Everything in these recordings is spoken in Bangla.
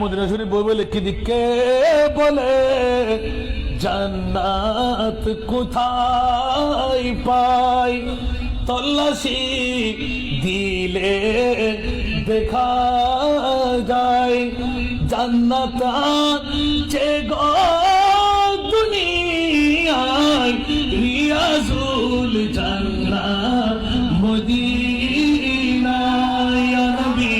মদিনা শরীফ বই বলে কি দিকে বলে জান্নাত কোথায় পাই, তল্লাশি দিলে দেখা যায়। জান্নাত আছে গো দুনিয়ায়, রিয়াজুল জান্নাত মদিনায়। ইয়া নবী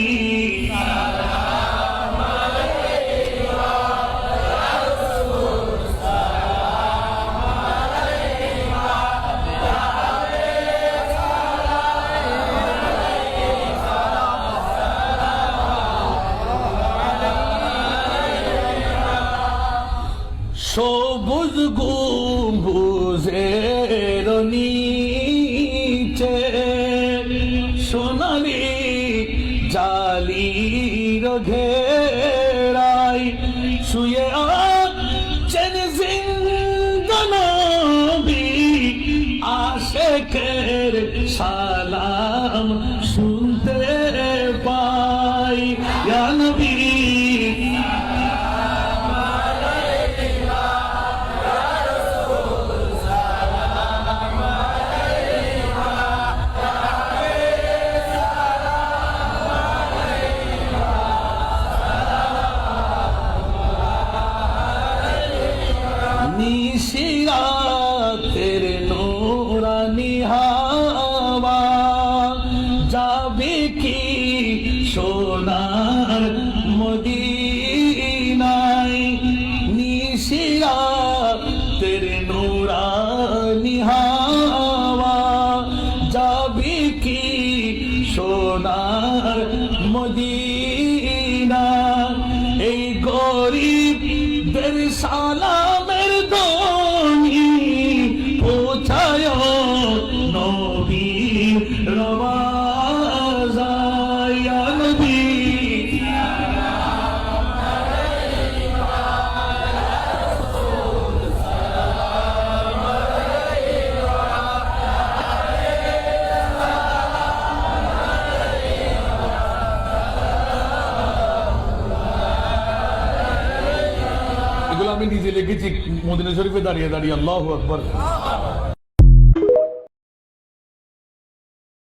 সবুজ গম্বুজের নিচে সোনালি জালির ঘেরাই শুয়ে আছেন জিন্দা নবী, আশিকের সালাম শুনতে পাই। ইয়া নবী নিশিরাতের নূরানি হাওয়া যাবে কি সোনার মদিনায়। নিশিরাতের নূরানি হাওয়া যাবে কি সোনার মদিনা। এই গরিবদের সালামের ধ্বনি পৌঁছায় নবীর রওজায়। ইয়া নবী এগুলো আমি নিজে লিখেছি মদিনা শরীফে দাঁড়িয়ে দাঁড়িয়ে। আল্লাহু আকবার।